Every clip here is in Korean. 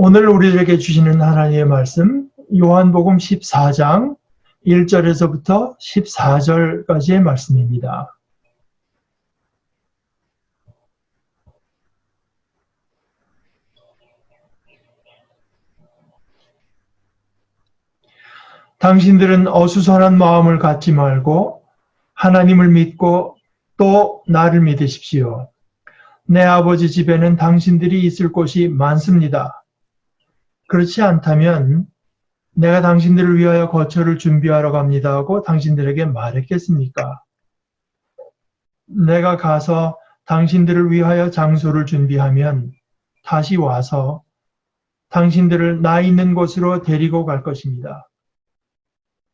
오늘 우리에게 주시는 하나님의 말씀, 요한복음 14장 1절에서부터 14절까지의 말씀입니다. 당신들은 어수선한 마음을 갖지 말고 하나님을 믿고 또 나를 믿으십시오. 내 아버지 집에는 당신들이 있을 곳이 많습니다. 그렇지 않다면 내가 당신들을 위하여 거처를 준비하러 갑니다 하고 당신들에게 말했겠습니까? 내가 가서 당신들을 위하여 장소를 준비하면 다시 와서 당신들을 나 있는 곳으로 데리고 갈 것입니다.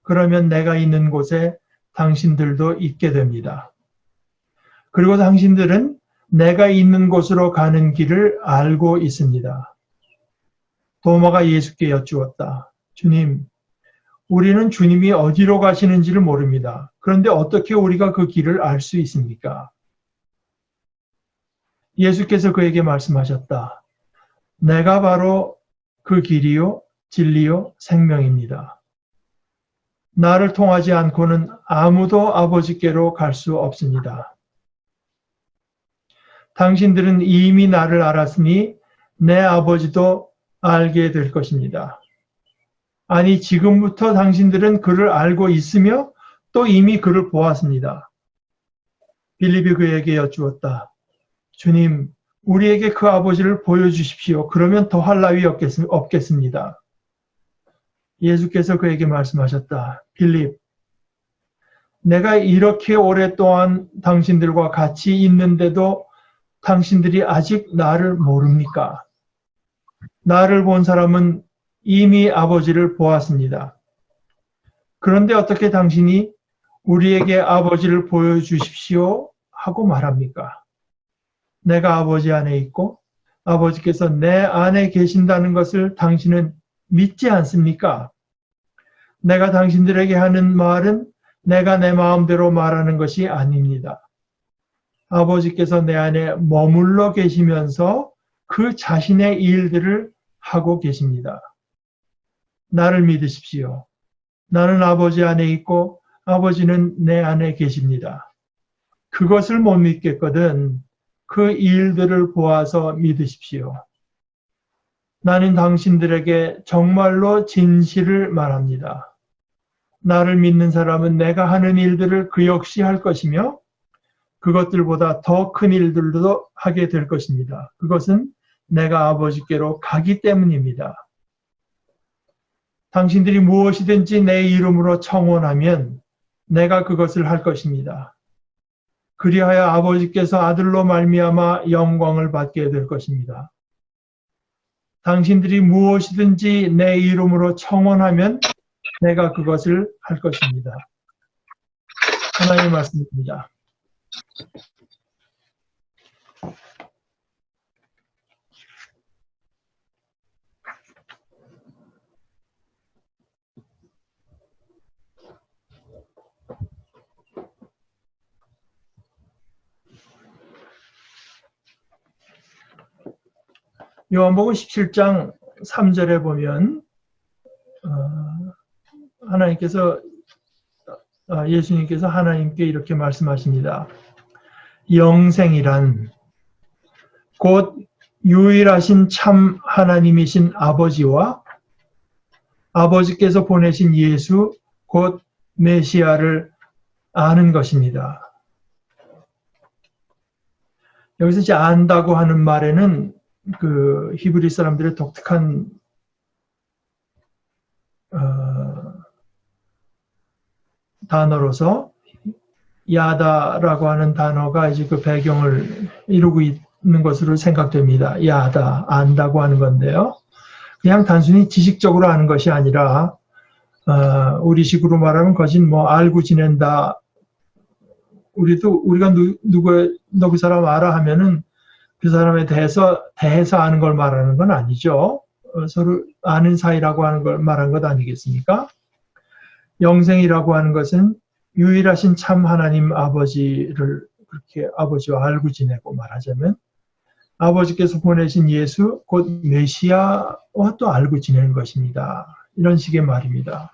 그러면 내가 있는 곳에 당신들도 있게 됩니다. 그리고 당신들은 내가 있는 곳으로 가는 길을 알고 있습니다. 도마가 예수께 여쭈었다. 주님, 우리는 주님이 어디로 가시는지를 모릅니다. 그런데 어떻게 우리가 그 길을 알 수 있습니까? 예수께서 그에게 말씀하셨다. 내가 바로 그 길이요, 진리요, 생명입니다. 나를 통하지 않고는 아무도 아버지께로 갈 수 없습니다. 당신들은 이미 나를 알았으니 내 아버지도 알게 될 것입니다. 아니, 지금부터 당신들은 그를 알고 있으며 또 이미 그를 보았습니다. 빌립이 그에게 여쭈었다. 주님, 우리에게 그 아버지를 보여주십시오. 그러면 더할 나위 없겠습니다. 예수께서 그에게 말씀하셨다. 빌립, 내가 이렇게 오랫동안 당신들과 같이 있는데도 당신들이 아직 나를 모릅니까? 나를 본 사람은 이미 아버지를 보았습니다. 그런데 어떻게 당신이 우리에게 아버지를 보여주십시오 하고 말합니까? 내가 아버지 안에 있고 아버지께서 내 안에 계신다는 것을 당신은 믿지 않습니까? 내가 당신들에게 하는 말은 내가 내 마음대로 말하는 것이 아닙니다. 아버지께서 내 안에 머물러 계시면서 그 자신의 일들을 하고 계십니다. 나를 믿으십시오. 나는 아버지 안에 있고 아버지는 내 안에 계십니다. 그것을 못 믿겠거든 그 일들을 보아서 믿으십시오. 나는 당신들에게 정말로 진실을 말합니다. 나를 믿는 사람은 내가 하는 일들을 그 역시 할 것이며 그것들보다 더 큰 일들도 하게 될 것입니다. 그것은 내가 아버지께로 가기 때문입니다. 당신들이 무엇이든지 내 이름으로 청원하면 내가 그것을 할 것입니다. 그리하여 아버지께서 아들로 말미암아 영광을 받게 될 것입니다. 당신들이 무엇이든지 내 이름으로 청원하면 내가 그것을 할 것입니다. 하나님의 말씀입니다. 요한복음 17장 3절에 보면 예수님께서 하나님께 이렇게 말씀하십니다. 영생이란 곧 유일하신 참 하나님이신 아버지와 아버지께서 보내신 예수 곧 메시아를 아는 것입니다. 여기서 이제 안다고 하는 말에는 그 히브리 사람들의 독특한 단어로서 야다라고 하는 단어가 이제 그 배경을 이루고 있는 것으로 생각됩니다. 야다, 안다고 하는 건데요. 그냥 단순히 지식적으로 아는 것이 아니라 우리식으로 말하면 거진 뭐 알고 지낸다. 우리가 너 그 사람 알아 하면은 그 사람에 대해서 아는 걸 말하는 건 아니죠. 서로 아는 사이라고 하는 걸 말한 것 아니겠습니까? 영생이라고 하는 것은 유일하신 참 하나님 아버지를 그렇게 아버지와 알고 지내고 말하자면 아버지께서 보내신 예수, 곧 메시아와 또 알고 지내는 것입니다. 이런 식의 말입니다.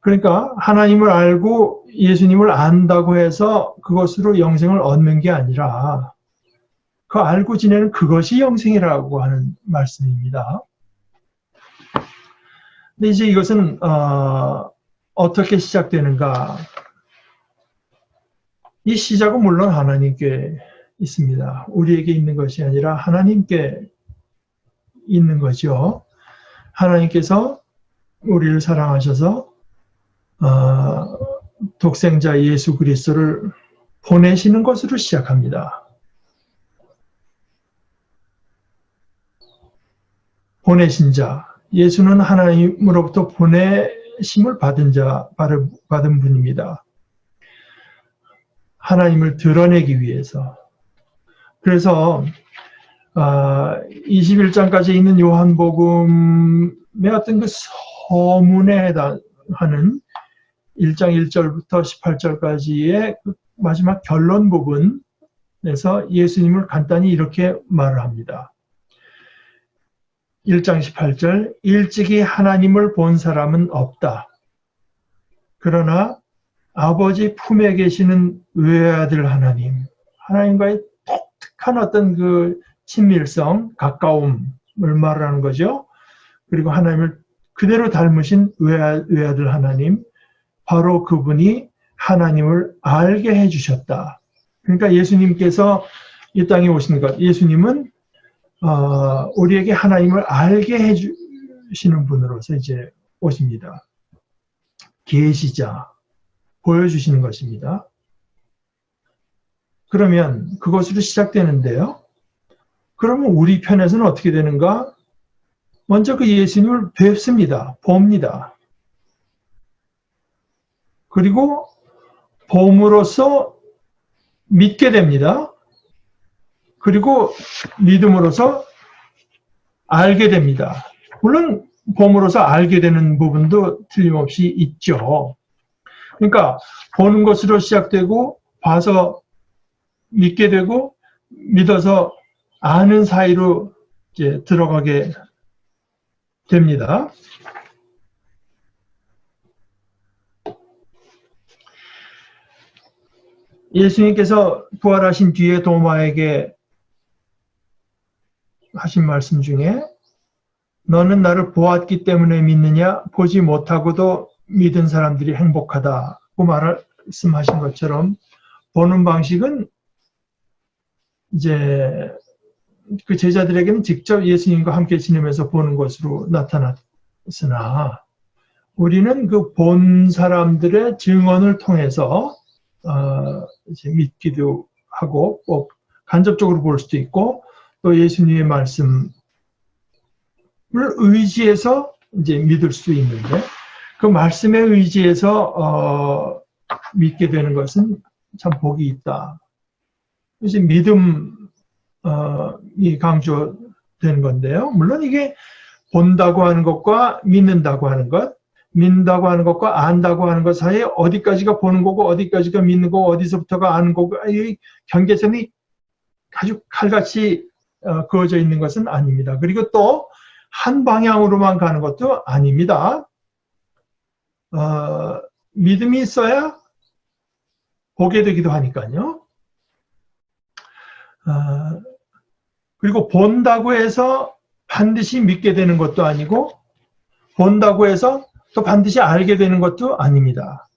그러니까 하나님을 알고 예수님을 안다고 해서 그것으로 영생을 얻는 게 아니라 그 알고 지내는 그것이 영생이라고 하는 말씀입니다. 근데 이제 이것은 어떻게 시작되는가? 이 시작은 물론 하나님께 있습니다. 우리에게 있는 것이 아니라 하나님께 있는 거죠. 하나님께서 우리를 사랑하셔서 독생자 예수 그리스도를 보내시는 것으로 시작합니다. 보내신 자, 예수는 하나님으로부터 보내심을 받은 분입니다. 하나님을 드러내기 위해서. 그래서 21장까지 있는 요한복음의 어떤 그 서문에 해당하는 1장 1절부터 18절까지의 그 마지막 결론 부분에서 예수님을 간단히 이렇게 말을 합니다. 1장 18절, 일찍이 하나님을 본 사람은 없다. 그러나 아버지 품에 계시는 외아들 하나님, 하나님과의 독특한 어떤 그 친밀성, 가까움을 말하는 거죠. 그리고 하나님을 그대로 닮으신 외아들 하나님, 바로 그분이 하나님을 알게 해주셨다. 그러니까 예수님께서 이 땅에 오신 것, 예수님은 우리에게 하나님을 알게 해주시는 분으로서 이제 오십니다. 계시자, 보여주시는 것입니다. 그러면 그것으로 시작되는데요. 그러면 우리 편에서는 어떻게 되는가? 먼저 그 예수님을 뵙습니다. 봅니다. 그리고 봄으로써 믿게 됩니다. 그리고 믿음으로써 알게 됩니다. 물론 봄으로써 알게 되는 부분도 틀림없이 있죠. 그러니까 보는 것으로 시작되고 봐서 믿게 되고 믿어서 아는 사이로 이제 들어가게 됩니다. 예수님께서 부활하신 뒤에 도마에게 하신 말씀 중에 너는 나를 보았기 때문에 믿느냐? 보지 못하고도 믿은 사람들이 행복하다고 말씀하신 것처럼 보는 방식은 이제 그 제자들에게는 직접 예수님과 함께 지내면서 보는 것으로 나타났으나 우리는 그 본 사람들의 증언을 통해서 이제 믿기도 하고 꼭 간접적으로 볼 수도 있고 또 예수님의 말씀을 의지해서 이제 믿을 수 있는데 그 말씀에 의지해서 믿게 되는 것은 참 복이 있다. 이제 믿음이 강조되는 건데요. 물론 이게 본다고 하는 것과 믿는다고 하는 것, 믿는다고 하는 것과 안다고 하는 것 사이에 어디까지가 보는 거고 어디까지가 믿는 거고 어디서부터가 아는 거고 이 경계선이 아주 칼같이 그어져 있는 것은 아닙니다. 그리고 또 한 방향으로만 가는 것도 아닙니다. 믿음이 있어야 보게 되기도 하니까요. 그리고 본다고 해서 반드시 믿게 되는 것도 아니고 본다고 해서 또 반드시 알게 되는 것도 아닙니다.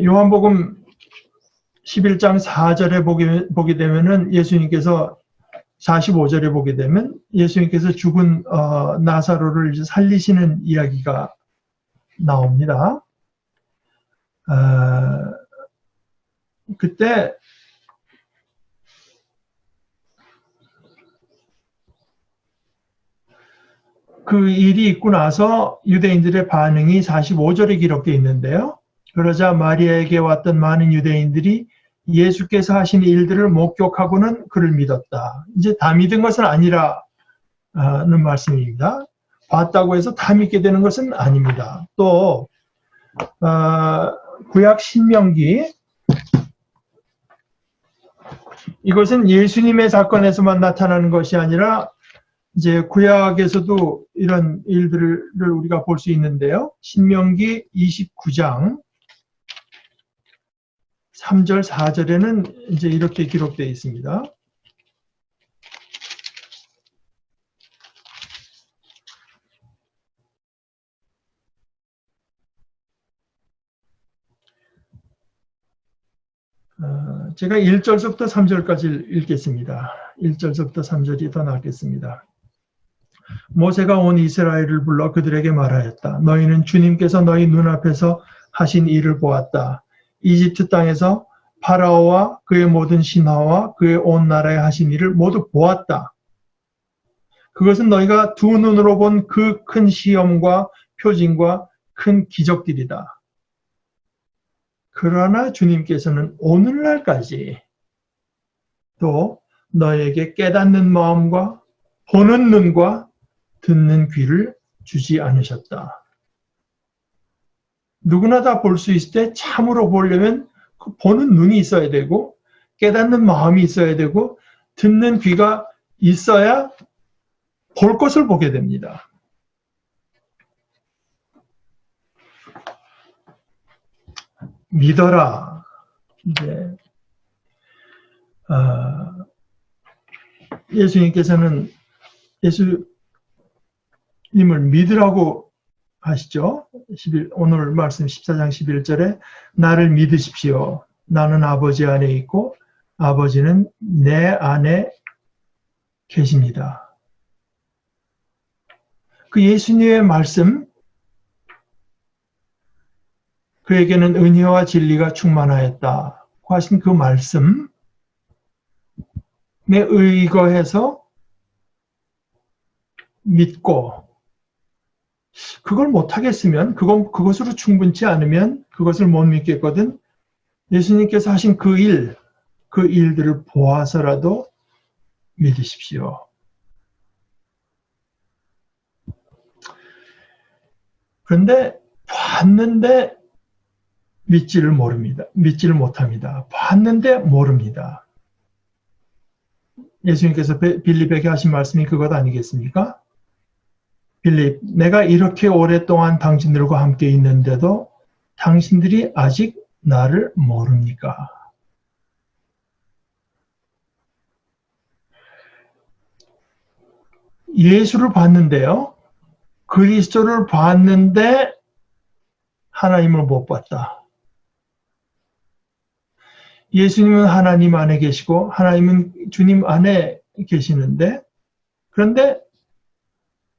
요한복음 11장 4절에 보게 되면은 예수님께서 45절에 보게 되면 예수님께서 죽은 나사로를 이제 살리시는 이야기가 나옵니다. 그때 그 일이 있고 나서 유대인들의 반응이 45절에 기록되어 있는데요. 그러자 마리아에게 왔던 많은 유대인들이 예수께서 하신 일들을 목격하고는 그를 믿었다. 이제 다 믿은 것은 아니라는 말씀입니다. 봤다고 해서 다 믿게 되는 것은 아닙니다. 또 구약 신명기 이것은 예수님의 사건에서만 나타나는 것이 아니라 이제 구약에서도 이런 일들을 우리가 볼 수 있는데요. 신명기 29장 3절, 4절에는 이제 이렇게 기록되어 있습니다. 제가 1절부터 3절까지 읽겠습니다. 1절부터 3절이 더 낫겠습니다. 모세가 온 이스라엘을 불러 그들에게 말하였다. 너희는 주님께서 너희 눈앞에서 하신 일을 보았다. 이집트 땅에서 파라오와 그의 모든 신하와 그의 온 나라에 하신 일을 모두 보았다. 그것은 너희가 두 눈으로 본 그 큰 시험과 표징과 큰 기적들이다. 그러나 주님께서는 오늘날까지 또 너에게 깨닫는 마음과 보는 눈과 듣는 귀를 주지 않으셨다. 누구나 다 볼 수 있을 때 참으로 보려면 그 보는 눈이 있어야 되고 깨닫는 마음이 있어야 되고 듣는 귀가 있어야 볼 것을 보게 됩니다. 믿어라. 이제 예수님께서는 예수님을 믿으라고 하시죠. 오늘 말씀 14장 11절에 나를 믿으십시오. 나는 아버지 안에 있고 아버지는 내 안에 계십니다. 그 예수님의 말씀, 그에게는 은혜와 진리가 충만하였다고 하신 그 말씀에 의거해서 믿고 그걸 못하겠으면 그것으로 충분치 않으면 그것을 못 믿겠거든 예수님께서 하신 그 일들을 보아서라도 믿으십시오. 그런데 봤는데 믿지를 모릅니다. 믿지를 못합니다. 봤는데 모릅니다. 예수님께서 빌립에게 하신 말씀이 그것 아니겠습니까? 빌립, 내가 이렇게 오랫동안 당신들과 함께 있는데도 당신들이 아직 나를 모릅니까? 예수를 봤는데요. 그리스도를 봤는데 하나님을 못 봤다. 예수님은 하나님 안에 계시고 하나님은 주님 안에 계시는데 그런데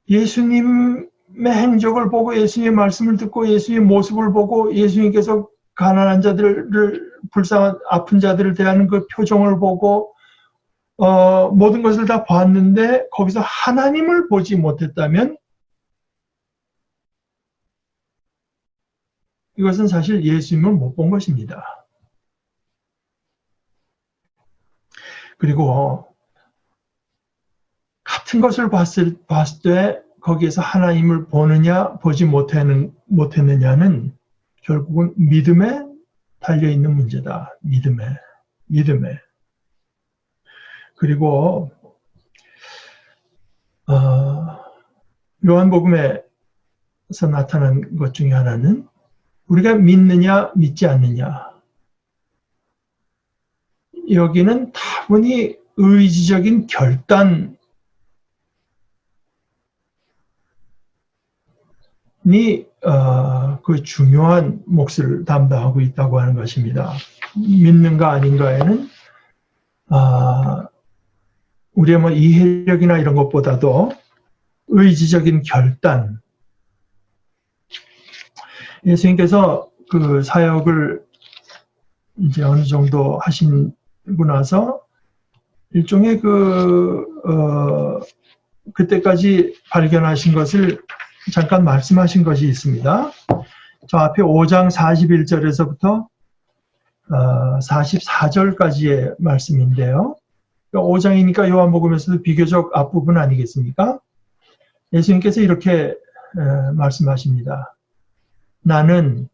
예수님의 행적을 보고 예수님의 말씀을 듣고 예수님의 모습을 보고 예수님께서 가난한 자들을 불쌍한 아픈 자들을 대하는 그 표정을 보고 모든 것을 다 봤는데 거기서 하나님을 보지 못했다면 이것은 사실 예수님을 못 본 것입니다. 그리고 같은 것을 봤을 때 거기에서 하나님을 보느냐 보지 못했느냐는 결국은 믿음에 달려있는 문제다. 믿음에. 그리고 요한복음에서 나타난 것 중에 하나는 우리가 믿느냐 믿지 않느냐. 여기는 다분히 의지적인 결단이 그 중요한 몫을 담당하고 있다고 하는 것입니다. 믿는가 아닌가에는 우리의 뭐 이해력이나 이런 것보다도 의지적인 결단. 예수님께서 그 사역을 이제 어느 정도 하시고 나서 일종의 그때까지 발견하신 것을 잠깐 말씀하신 것이 있습니다. 저 앞에 5장 41절에서부터 44절까지의 말씀인데요. 5장이니까 요한복음에서도 비교적 앞부분 아니겠습니까? 예수님께서 이렇게 말씀하십니다. 나는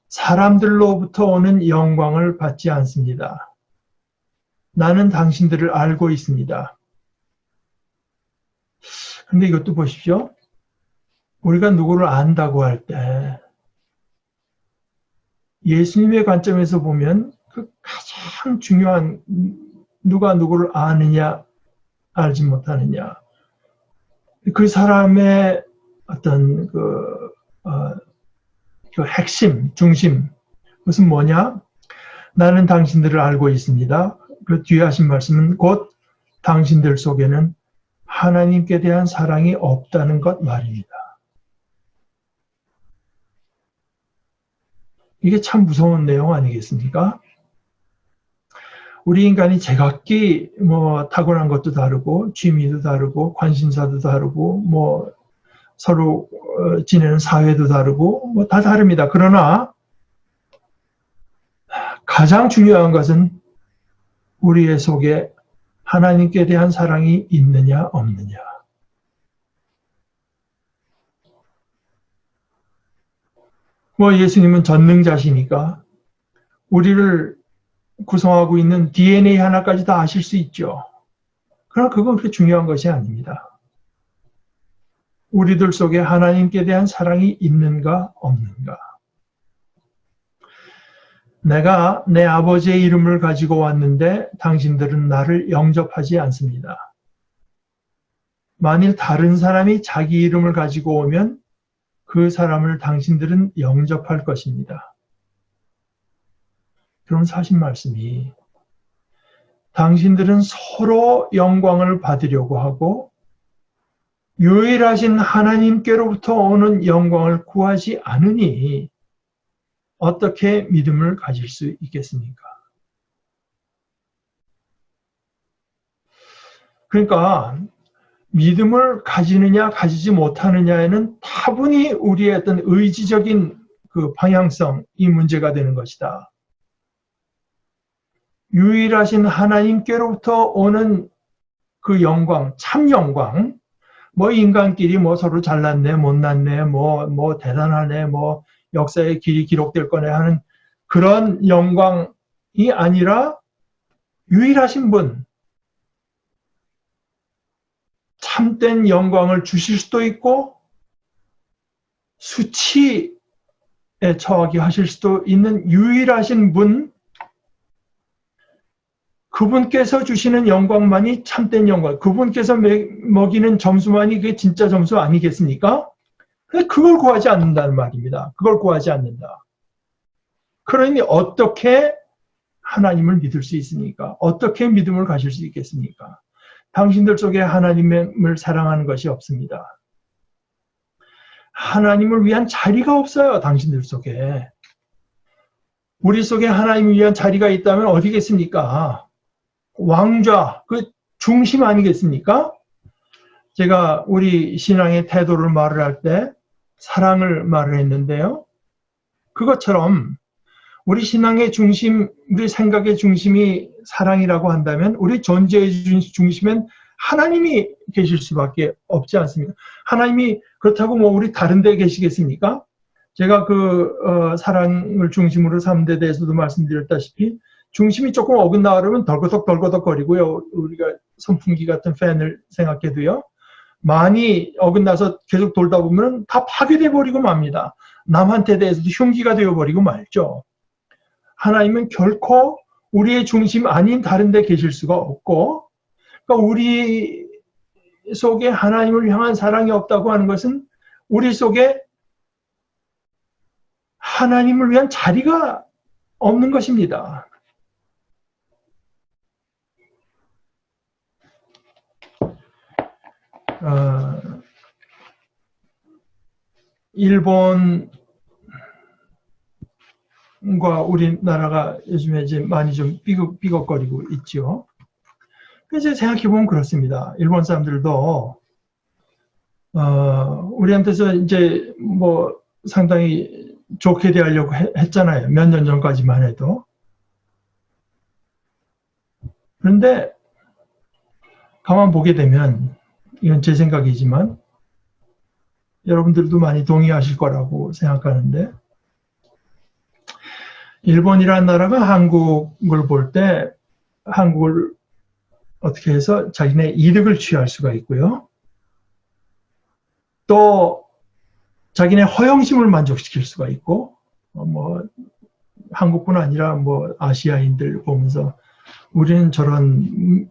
사람들로부터 오는 영광을 받지 않습니다. 나는 당신들을 알고 있습니다. 근데 이것도 보십시오. 우리가 누구를 안다고 할 때 예수님의 관점에서 보면 그 가장 중요한 누가 누구를 아느냐 알지 못하느냐 그 사람의 어떤 그 핵심, 중심 그것은 뭐냐? 나는 당신들을 알고 있습니다. 그 뒤에 하신 말씀은 곧 당신들 속에는 하나님께 대한 사랑이 없다는 것 말입니다. 이게 참 무서운 내용 아니겠습니까? 우리 인간이 제각기 뭐 타고난 것도 다르고 취미도 다르고 관심사도 다르고 뭐 서로 지내는 사회도 다르고 뭐 다 다릅니다. 그러나 가장 중요한 것은 우리의 속에 하나님께 대한 사랑이 있느냐 없느냐. 뭐 예수님은 전능자시니까 우리를 구성하고 있는 DNA 하나까지 다 아실 수 있죠. 그러나 그건 그렇게 중요한 것이 아닙니다. 우리들 속에 하나님께 대한 사랑이 있는가 없는가. 내가 내 아버지의 이름을 가지고 왔는데 당신들은 나를 영접하지 않습니다. 만일 다른 사람이 자기 이름을 가지고 오면 그 사람을 당신들은 영접할 것입니다. 그럼 사신 말씀이 당신들은 서로 영광을 받으려고 하고 유일하신 하나님께로부터 오는 영광을 구하지 않으니 어떻게 믿음을 가질 수 있겠습니까? 그러니까 믿음을 가지느냐 가지지 못하느냐에는 다분히 우리의 어떤 의지적인 그 방향성이 문제가 되는 것이다. 유일하신 하나님께로부터 오는 그 영광, 참 영광, 뭐 인간끼리 뭐 서로 잘났네, 못났네, 뭐 대단하네, 뭐 역사의 길이 기록될 거네 하는 그런 영광이 아니라 유일하신 분, 참된 영광을 주실 수도 있고 수치에 처하게 하실 수도 있는 유일하신 분, 그분께서 주시는 영광만이 참된 영광, 그분께서 먹이는 점수만이 그게 진짜 점수 아니겠습니까? 근데 그걸 구하지 않는다는 말입니다. 그걸 구하지 않는다. 그러니 어떻게 하나님을 믿을 수 있습니까? 어떻게 믿음을 가질 수 있겠습니까? 당신들 속에 하나님을 사랑하는 것이 없습니다. 하나님을 위한 자리가 없어요. 당신들 속에. 우리 속에 하나님을 위한 자리가 있다면 어디겠습니까? 왕좌, 그 중심 아니겠습니까? 제가 우리 신앙의 태도를 말을 할 때 사랑을 말을 했는데요. 그것처럼 우리 신앙의 중심, 우리 생각의 중심이 사랑이라고 한다면 우리 존재의 중심엔 하나님이 계실 수밖에 없지 않습니까? 하나님이 그렇다고 뭐 우리 다른 데 계시겠습니까? 제가 사랑을 중심으로 삼는 데 대해서도 말씀드렸다시피 중심이 조금 어긋나 그러면 덜거덕 거리고요. 우리가 선풍기 같은 팬을 생각해도요. 많이 어긋나서 계속 돌다 보면 다 파괴돼 버리고 맙니다. 남한테 대해서도 흉기가 되어버리고 말죠. 하나님은 결코 우리의 중심 아닌 다른 데 계실 수가 없고, 그러니까 우리 속에 하나님을 향한 사랑이 없다고 하는 것은 우리 속에 하나님을 위한 자리가 없는 것입니다. 일본과 우리나라가 요즘에 이제 많이 좀 삐걱거리고 있죠. 그래서 생각해보면 그렇습니다. 일본 사람들도, 우리한테서 이제 뭐 상당히 좋게 대하려고 했잖아요. 몇 년 전까지만 해도. 그런데 가만 보게 되면, 이건 제 생각이지만, 여러분들도 많이 동의하실 거라고 생각하는데, 일본이라는 나라가 한국을 볼 때 한국을 어떻게 해서 자기네 이득을 취할 수가 있고요. 또 자기네 허영심을 만족시킬 수가 있고, 뭐 한국뿐 아니라 뭐 아시아인들 보면서 우리는 저런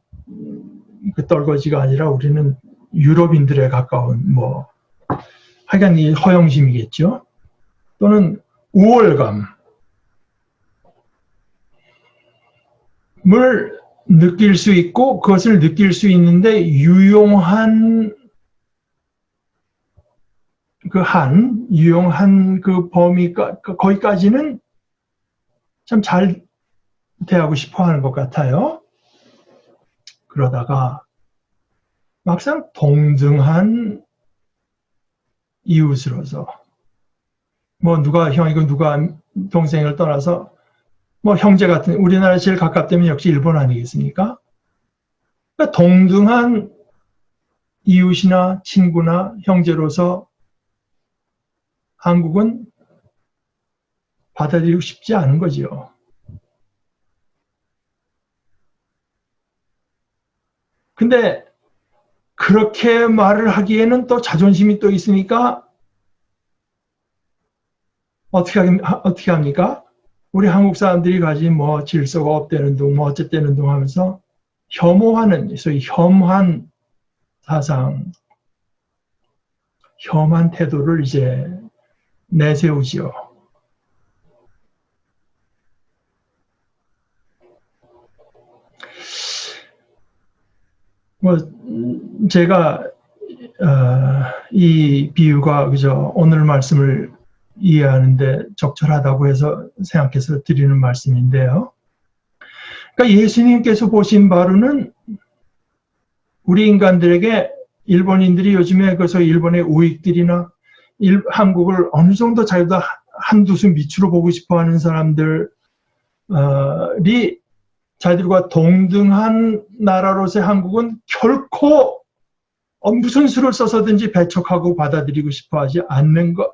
그 떨거지가 아니라 우리는 유럽인들에 가까운 뭐 하여간 이 허영심이겠죠. 또는 우월감을 느낄 수 있고 그것을 느낄 수 있는데 유용한 유용한 그 범위가 거기까지는 참 잘 대하고 싶어 하는 것 같아요. 그러다가 막상 동등한 이웃으로서 뭐 누가 형이고 누가 동생을 떠나서 뭐 형제 같은 우리나라 제일 가깝다면 역시 일본 아니겠습니까? 그러니까 동등한 이웃이나 친구나 형제로서 한국은 받아들이고 싶지 않은 거죠. 근데 그렇게 말을 하기에는 또 자존심이 또 있으니까 어떻게 합니까? 우리 한국 사람들이 가진 뭐 질서가 없다는 둥, 뭐 어쨌다는 둥 하면서 혐오하는, 소위 혐한 사상, 혐한 태도를 이제 내세우지요. 뭐 제가 이 비유가 그저 오늘 말씀을 이해하는데 적절하다고 해서 생각해서 드리는 말씀인데요. 그러니까 예수님께서 보신 바로는 우리 인간들에게 일본인들이 요즘에 그래서 일본의 우익들이나 한국을 어느 정도 자기도 한두 수 밑으로 보고 싶어하는 사람들이 자기들과 동등한 나라로서의 한국은 결코 무슨 수를 써서든지 배척하고 받아들이고 싶어하지 않는 것.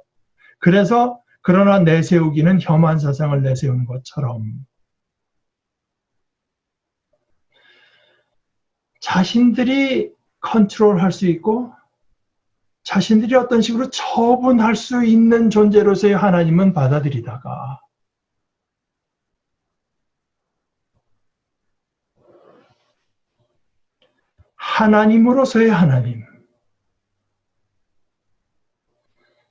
그래서 그러나 내세우기는 혐한 사상을 내세우는 것처럼 자신들이 컨트롤할 수 있고 자신들이 어떤 식으로 처분할 수 있는 존재로서의 하나님은 받아들이다가 하나님으로서의 하나님,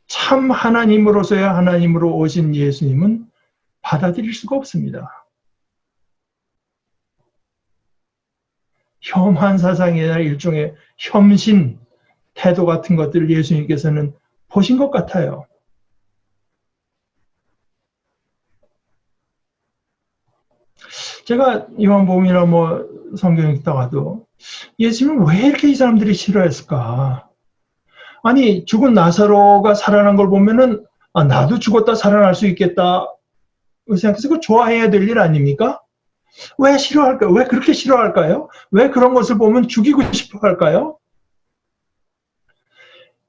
참 하나님으로서의 하나님으로 오신 예수님은 받아들일 수가 없습니다. 혐한 사상이 아니라 일종의 혐신 태도 같은 것들을 예수님께서는 보신 것 같아요. 제가 요한복음이나 뭐 성경 읽다가도 예수님은 왜 이렇게 이 사람들이 싫어했을까? 아니 죽은 나사로가 살아난 걸 보면은 나도 죽었다 살아날 수 있겠다 생각해서 그거 좋아해야 될 일 아닙니까? 왜 싫어할까요? 왜 그렇게 싫어할까요? 왜 그런 것을 보면 죽이고 싶어 할까요?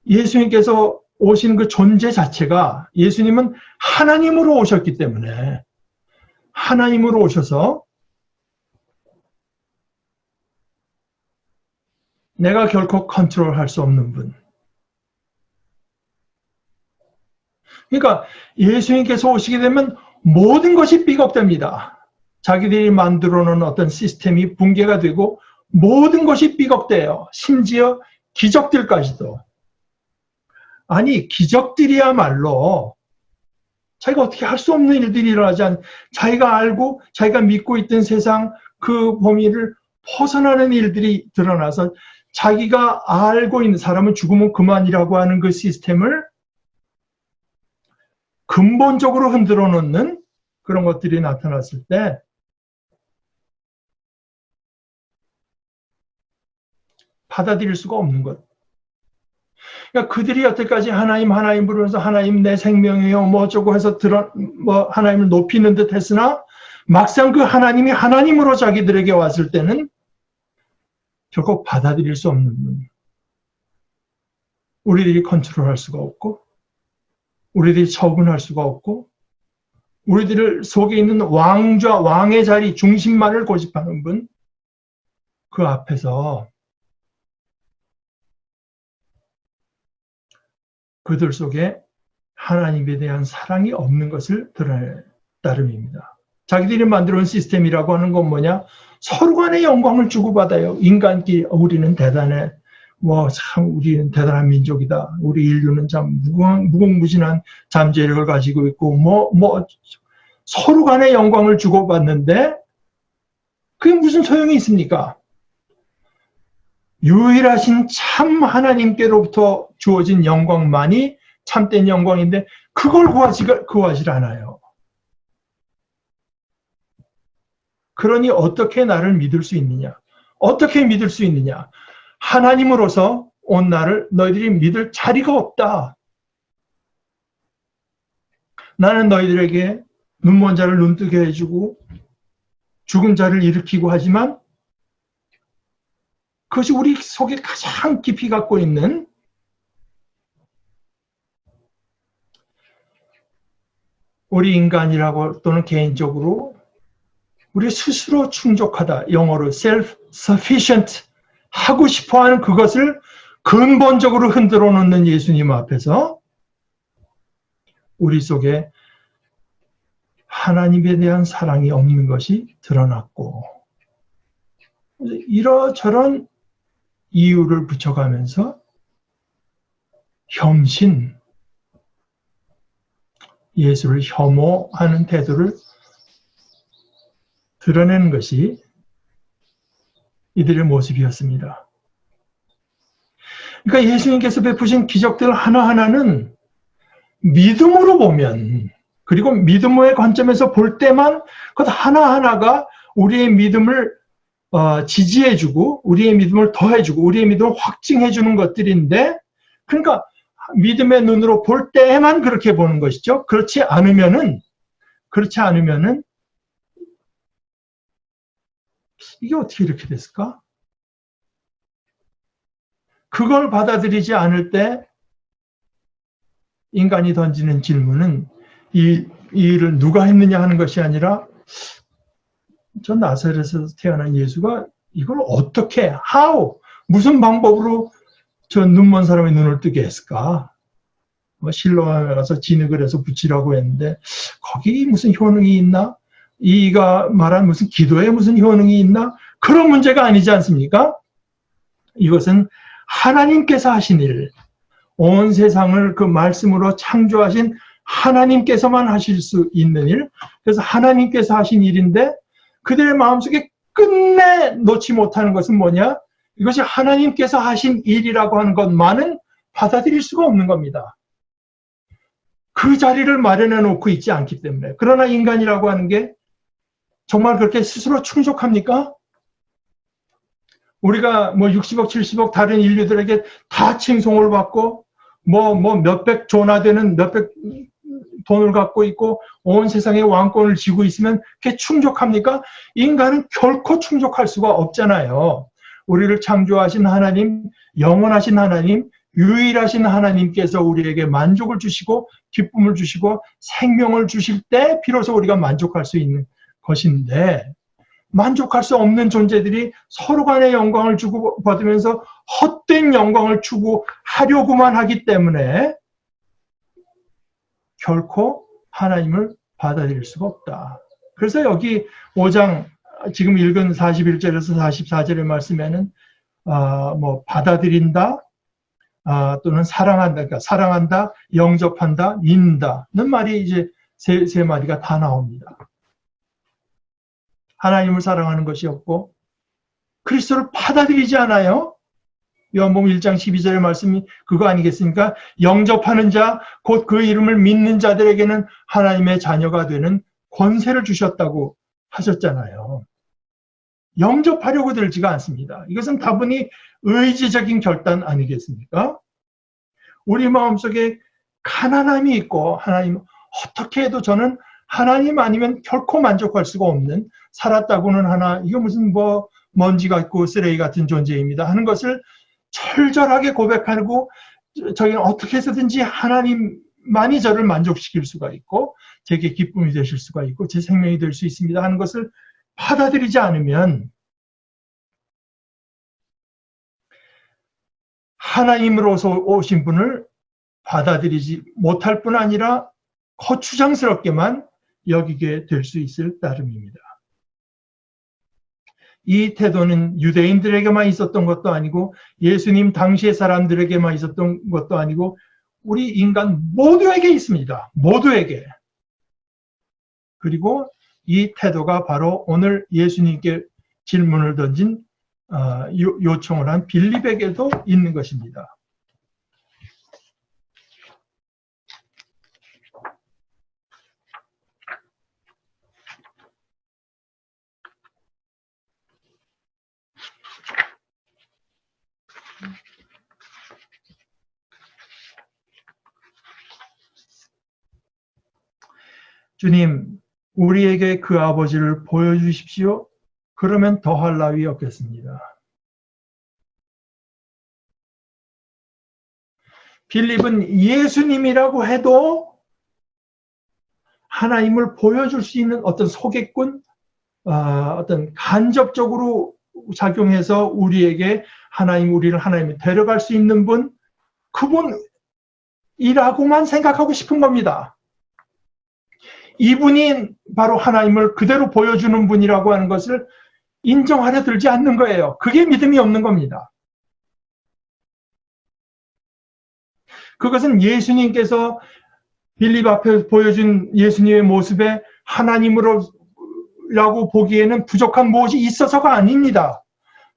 예수님께서 오신 그 존재 자체가 예수님은 하나님으로 오셨기 때문에 하나님으로 오셔서 내가 결코 컨트롤할 수 없는 분. 그러니까 예수님께서 오시게 되면 모든 것이 삐걱됩니다. 자기들이 만들어 놓은 어떤 시스템이 붕괴가 되고 모든 것이 삐걱대요. 심지어 기적들까지도. 아니 기적들이야말로 자기가 어떻게 할 수 없는 일들이 일어나지 않 자기가 알고 자기가 믿고 있던 세상 그 범위를 벗어나는 일들이 드러나서 자기가 알고 있는 사람은 죽으면 그만이라고 하는 그 시스템을 근본적으로 흔들어 놓는 그런 것들이 나타났을 때 받아들일 수가 없는 것. 그러니까 그들이 여태까지 하나님 부르면서 하나님 내 생명이요 뭐 어쩌고 해서 뭐 하나님을 높이는 듯 했으나 막상 그 하나님이 하나님으로 자기들에게 왔을 때는 결코 받아들일 수 없는 분. 우리들이 컨트롤할 수가 없고 우리들이 처분할 수가 없고 우리들 속에 있는 왕의 자리, 중심만을 고집하는 분, 그 앞에서 그들 속에 하나님에 대한 사랑이 없는 것을 드러낼 따름입니다. 자기들이 만들어온 시스템이라고 하는 건 뭐냐? 서로 간의 영광을 주고받아요. 인간끼리 우리는 대단해. 참 우리는 대단한 민족이다. 우리 인류는 참 무궁무진한 잠재력을 가지고 있고 서로 간의 영광을 주고받는데 그게 무슨 소용이 있습니까? 유일하신 참 하나님께로부터 주어진 영광만이 참된 영광인데 그걸 구하지 않아요. 그러니 어떻게 나를 믿을 수 있느냐? 어떻게 믿을 수 있느냐? 하나님으로서 온 나를 너희들이 믿을 자리가 없다. 나는 너희들에게 눈먼 자를 눈뜨게 해주고 죽은 자를 일으키고 하지만 그것이 우리 속에 가장 깊이 갖고 있는 우리 인간이라고 또는 개인적으로 우리 스스로 충족하다, 영어로 self-sufficient 하고 싶어하는 그것을 근본적으로 흔들어 놓는 예수님 앞에서 우리 속에 하나님에 대한 사랑이 없는 것이 드러났고 이러저런 이유를 붙여가면서 혐신, 예수를 혐오하는 태도를 드러내는 것이 이들의 모습이었습니다. 그러니까 예수님께서 베푸신 기적들 하나하나는 믿음으로 보면, 그리고 믿음의 관점에서 볼 때만 그 하나하나가 우리의 믿음을 지지해주고 우리의 믿음을 더해주고 우리의 믿음을 확증해주는 것들인데, 그러니까 믿음의 눈으로 볼 때에만 그렇게 보는 것이죠. 그렇지 않으면은 이게 어떻게 이렇게 됐을까? 그걸 받아들이지 않을 때 인간이 던지는 질문은 이 일을 누가 했느냐 하는 것이 아니라 저 나사렛에서 태어난 예수가 이걸 어떻게, how, 무슨 방법으로 저 눈먼 사람의 눈을 뜨게 했을까? 실로암에 가서 진흙을 해서 붙이라고 했는데 거기 무슨 효능이 있나? 이가 말한 무슨 기도에 무슨 효능이 있나? 그런 문제가 아니지 않습니까? 이것은 하나님께서 하신 일, 온 세상을 그 말씀으로 창조하신 하나님께서만 하실 수 있는 일, 그래서 하나님께서 하신 일인데 그들의 마음속에 끝내 놓지 못하는 것은 뭐냐? 이것이 하나님께서 하신 일이라고 하는 것만은 받아들일 수가 없는 겁니다. 그 자리를 마련해 놓고 있지 않기 때문에. 그러나 인간이라고 하는 게 정말 그렇게 스스로 충족합니까? 우리가 60억, 70억 다른 인류들에게 다 칭송을 받고 몇백 조나 되는 몇백 돈을 갖고 있고 온 세상의 왕권을 쥐고 있으면 그게 충족합니까? 인간은 결코 충족할 수가 없잖아요. 우리를 창조하신 하나님, 영원하신 하나님, 유일하신 하나님께서 우리에게 만족을 주시고 기쁨을 주시고 생명을 주실 때 비로소 우리가 만족할 수 있는 것인데, 만족할 수 없는 존재들이 서로 간의 영광을 주고받으면서 헛된 영광을 추구하려고만 하기 때문에 결코 하나님을 받아들일 수가 없다. 그래서 여기 5장 지금 읽은 41절에서 44절의 말씀에는 받아들인다, 또는 사랑한다, 그러니까 사랑한다, 영접한다, 믿는다는 말이 이제 세 마디가 다 나옵니다. 하나님을 사랑하는 것이 없고 그리스도를 받아들이지 않아요. 요한복음 1장 12절의 말씀이 그거 아니겠습니까? 영접하는 자, 곧 그 이름을 믿는 자들에게는 하나님의 자녀가 되는 권세를 주셨다고 하셨잖아요. 영접하려고 들지가 않습니다. 이것은 다분히 의지적인 결단 아니겠습니까? 우리 마음속에 가난함이 있고, 하나님 어떻게 해도 저는 하나님 아니면 결코 만족할 수가 없는, 살았다고는 하나 이거 무슨 먼지 같고 쓰레기 같은 존재입니다 하는 것을 철저하게 고백하고, 저희는 어떻게 해서든지 하나님 만이 저를 만족시킬 수가 있고 제게 기쁨이 되실 수가 있고 제 생명이 될 수 있습니다 하는 것을 받아들이지 않으면 하나님으로서 오신 분을 받아들이지 못할 뿐 아니라 거추장스럽게만 여기게 될 수 있을 따름입니다. 이 태도는 유대인들에게만 있었던 것도 아니고 예수님 당시의 사람들에게만 있었던 것도 아니고 우리 인간 모두에게 있습니다. 모두에게. 그리고 이 태도가 바로 오늘 예수님께 질문을 던진 요청을 한 빌립에게도 있는 것입니다. 주님, 우리에게 그 아버지를 보여주십시오. 그러면 더할 나위 없겠습니다. 빌립은 예수님이라고 해도 하나님을 보여줄 수 있는 어떤 소개꾼, 어떤 간접적으로 작용해서 우리에게 우리를 하나님에 데려갈 수 있는 분, 그분이라고만 생각하고 싶은 겁니다. 이분이 바로 하나님을 그대로 보여주는 분이라고 하는 것을 인정하려 들지 않는 거예요. 그게 믿음이 없는 겁니다. 그것은 예수님께서 빌립 앞에 보여준 예수님의 모습에 하나님으로라고 보기에는 부족한 무엇이 있어서가 아닙니다.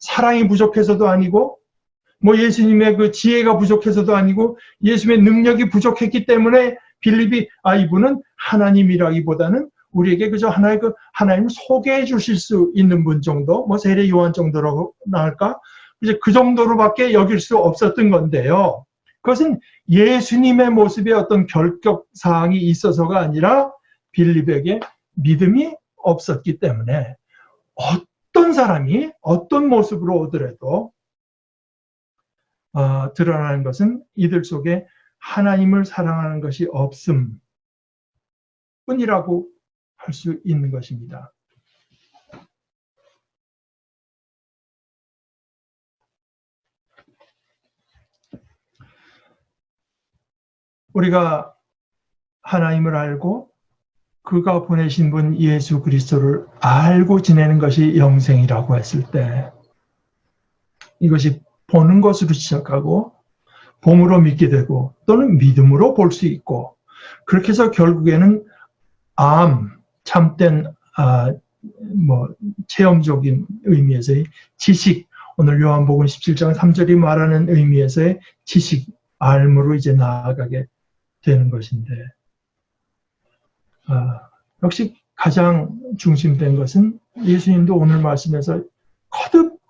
사랑이 부족해서도 아니고 뭐 예수님의 그 지혜가 부족해서도 아니고 예수님의 능력이 부족했기 때문에 빌립이 이분은 하나님이라기보다는 우리에게 그저 하나님을 소개해 주실 수 있는 분 정도, 뭐 세례 요한 정도라고 나을까? 이제 그 정도로밖에 여길 수 없었던 건데요. 그것은 예수님의 모습에 어떤 결격 사항이 있어서가 아니라 빌립에게 믿음이 없었기 때문에 어떤 사람이 어떤 모습으로 오더라도 드러나는 것은 이들 속에 하나님을 사랑하는 것이 없음 뿐이라고 할 수 있는 것입니다. 우리가 하나님을 알고 그가 보내신 분 예수 그리스도를 알고 지내는 것이 영생이라고 했을 때 이것이 보는 것으로 시작하고 봄으로 믿게 되고 또는 믿음으로 볼 수 있고 그렇게 해서 결국에는 참된 체험적인 의미에서의 지식, 오늘 요한복음 17장 3절이 말하는 의미에서의 지식, 알므로 이제 나아가게 되는 것인데 역시 가장 중심된 것은 예수님도 오늘 말씀에서 거듭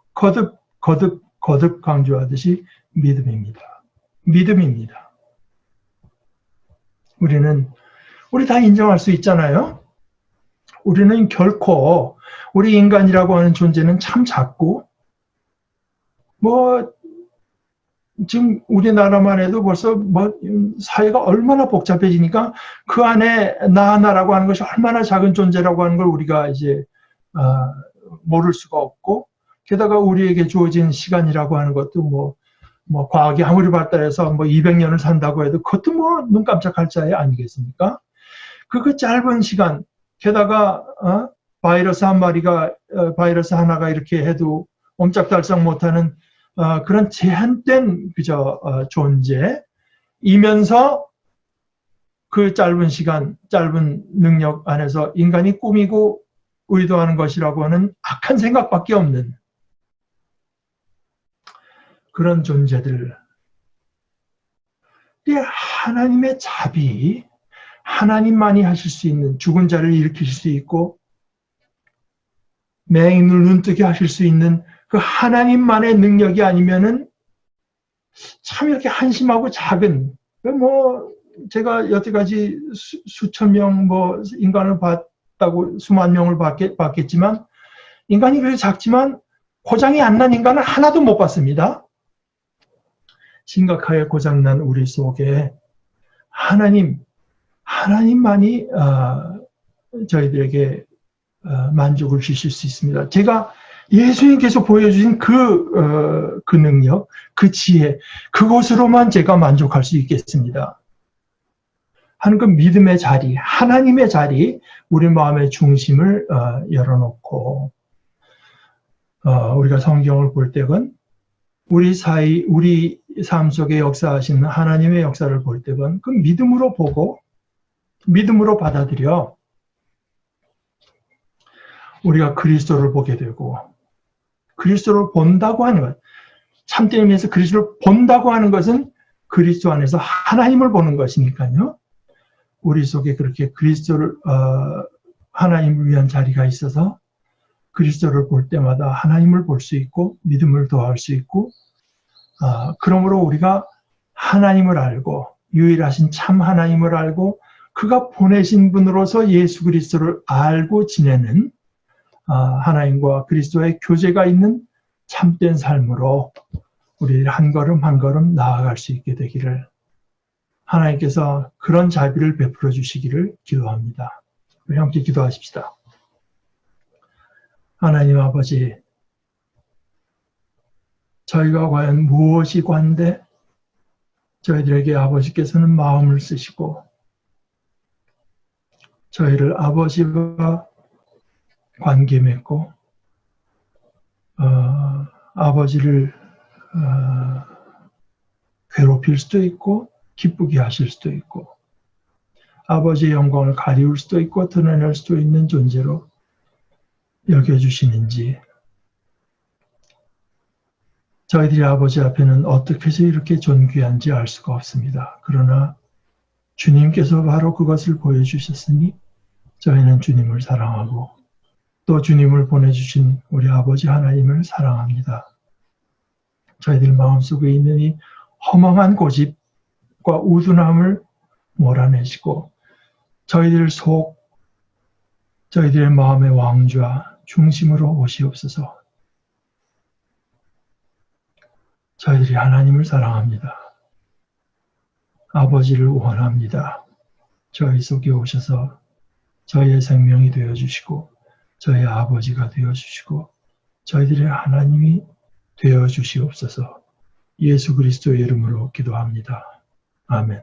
강조하듯이 믿음입니다. 믿음입니다. 우리 다 인정할 수 있잖아요. 우리는 결코 우리 인간이라고 하는 존재는 참 작고 지금 우리나라만 해도 벌써 사회가 얼마나 복잡해지니까 그 안에 나 하나라고 하는 것이 얼마나 작은 존재라고 하는 걸 우리가 이제 모를 수가 없고 게다가 우리에게 주어진 시간이라고 하는 것도 과학이 아무리 발달해서 200년을 산다고 해도 그것도 눈 깜짝할 사이 아니겠습니까? 그 짧은 시간 게다가 바이러스 하나가 이렇게 해도 옴짝달싹 못하는 그런 제한된 존재이면서 그 짧은 시간, 짧은 능력 안에서 인간이 꾸미고 의도하는 것이라고 하는 악한 생각밖에 없는 그런 존재들. 하나님의 자비, 하나님만이 하실 수 있는 죽은 자를 일으키실 수 있고 맹인을 눈뜨게 하실 수 있는 그 하나님만의 능력이 아니면은 참 이렇게 한심하고 작은 제가 여태까지 수천 명 인간을 봤다고 수만 명을 봤겠지만 인간이 그렇게 작지만 고장이 안 난 인간은 하나도 못 봤습니다. 심각하게 고장난 우리 속에 하나님만이 저희들에게 만족을 주실 수 있습니다. 제가 예수님께서 보여주신 그 능력, 그 지혜, 그것으로만 제가 만족할 수 있겠습니다. 하는 그 믿음의 자리, 하나님의 자리, 우리 마음의 중심을 열어놓고 우리가 성경을 볼 때건 우리 삶 속에 역사하시는 하나님의 역사를 볼 때건 그 믿음으로 보고 믿음으로 받아들여 우리가 그리스도를 보게 되고 그리스도를 본다고 하는 것, 참된 의미에서 그리스도를 본다고 하는 것은 그리스도 안에서 하나님을 보는 것이니까요. 우리 속에 그렇게 그리스도를 하나님을 위한 자리가 있어서 그리스도를 볼 때마다 하나님을 볼 수 있고 믿음을 더할 수 있고 그러므로 우리가 하나님을 알고 유일하신 참 하나님을 알고 그가 보내신 분으로서 예수 그리스도를 알고 지내는 하나님과 그리스도의 교제가 있는 참된 삶으로 우리 한 걸음 한 걸음 나아갈 수 있게 되기를 하나님께서 그런 자비를 베풀어 주시기를 기도합니다. 우리 함께 기도하십시다. 하나님 아버지, 저희가 과연 무엇이 관대 저희들에게 아버지께서는 마음을 쓰시고 저희를 아버지와 관계 맺고 아버지를 괴롭힐 수도 있고 기쁘게 하실 수도 있고 아버지의 영광을 가리울 수도 있고 드러낼 수도 있는 존재로 여겨주시는지 저희들이 아버지 앞에는 어떻게 해서 이렇게 존귀한지 알 수가 없습니다. 그러나 주님께서 바로 그것을 보여주셨으니 저희는 주님을 사랑하고 또 주님을 보내주신 우리 아버지 하나님을 사랑합니다. 저희들 마음속에 있는 이 허망한 고집과 우둔함을 몰아내시고 저희들의 마음의 왕좌 중심으로 오시옵소서. 저희들이 하나님을 사랑합니다. 아버지를 원합니다. 저희 속에 오셔서 저희의 생명이 되어주시고 저희의 아버지가 되어주시고 저희들의 하나님이 되어주시옵소서. 예수 그리스도의 이름으로 기도합니다. 아멘.